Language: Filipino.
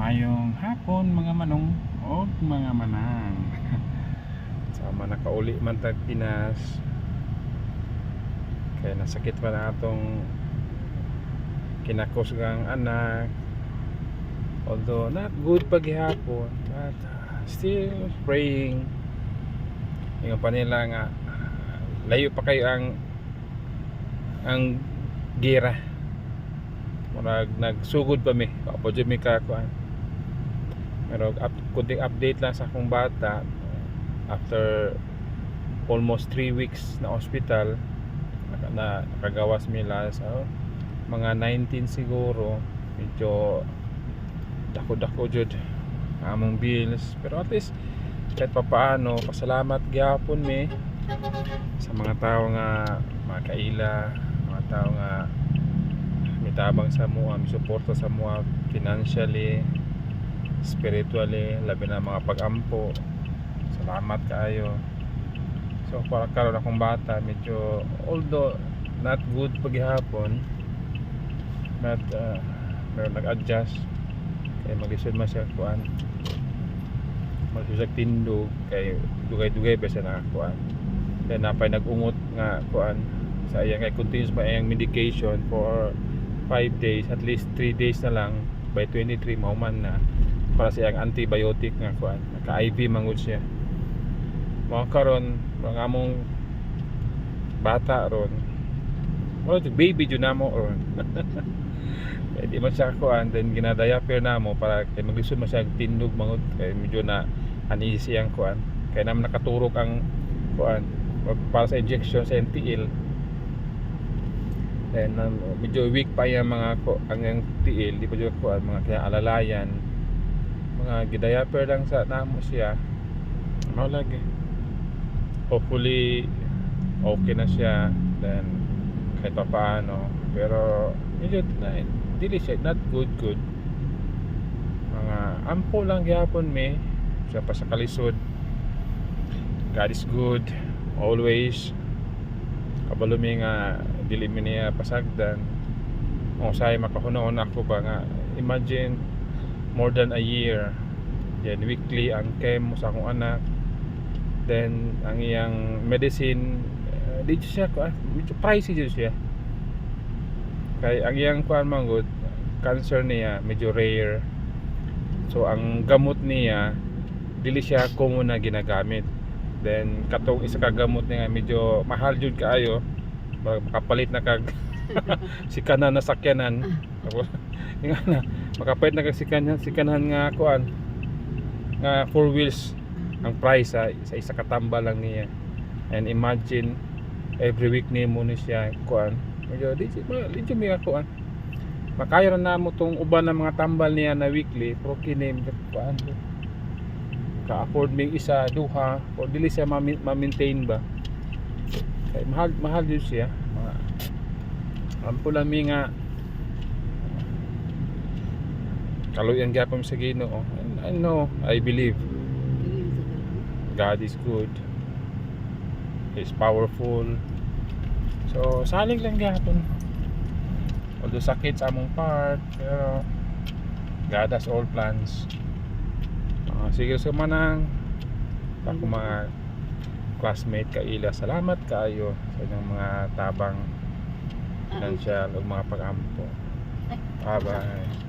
Mayong hapon mga manong o mga manang. Sama nakauli man tag Pinas. Kaya nasakit pa na atong kinakusgang anak. Although not good paghihapon, but still praying. Yung pa nila nga layo pa kayo ang gira. Murag nagsugod pa mi. Apo jud mi kakuan. Pero kunting update lang sa akong bata. After almost 3 weeks na hospital, nakagawas mila sa mga 19 siguro. Medyo dako-dako jud among bills, pero at least kahit papaano pasalamat gyapon mi sa mga tao nga makaila, mga tao nga mitabang sa mua, misuporta sa mua financially, spiritually, labi na mga pag-ampo. Salamat kaayo. So para karon akong bata medyo, although not good paghihapon, but pero nag-adjust kay mag-isod man siya kuan, mag-isod tindog kay dugay-dugay ba siya nakakuan, kaya napay nag-ungot nga kuan sa iyang kay continuous pa iyang medication for 5 days, at least 3 days na lang, by 23 mauman na para sa iyang antibiotic nga kuan, naka-IV mangud siya. Mga karon mga among bata ron, wala baby jud namo ron. Kaya di man siya kuan, then ginadayaper namo para kay maglisod man siya tindog mangud, kay medyo na uneasy ang kuan, kaya naman nakaturok ang kuan para sa injection sa NTL. Then medyo weak pa yung mga ang TL, di pa jud kuan, mga kaya alalayan, mga gidayaper lang sa namo siya. Mao lagi, hopefully okay na siya, then kahit pa paano, pero medyo dili siya not good. Mga ampo lang gyapon mi siya pa sa kalisod. God is good always. Kabalo mi nga dili mi niya pasagdan. Kung say makahunaon ako ba nga, imagine more than a year, yan weekly ang chem sa akong anak, then ang iyang medicine di siya medyo pricey dito siya, kay ang iyang kuan manggod cancer niya medyo rare, so ang gamot niya dili siya common na ginagamit. Then katong isa ka gamot niya medyo mahal jud kaayo, makapalit na kag sikanan na sakyanan. Tapos nga makapalit na kag sikanan nga kuan nga 4 wheels ang price sa isa ka tambal lang niya. And imagine every week nimo ni siya kuan, medyo medyo may kuan, makaya ra namo tong uban ng mga tambal niya na weekly, pero kini kuan ka-afford mi isa duha o dili siya ma-maintain ba, kay mahal din siya. Mga ampo lang mi nga kaluyan gyapon sa Ginoo. I know, I believe God is good, He's powerful. So salig lang gyapon, although sakit sa among part, pero God has all plans. Sige sa manang ako mga classmate kaila, salamat kaayo sa inyong mga tabang financial o mga pag-ampo. Bye bye.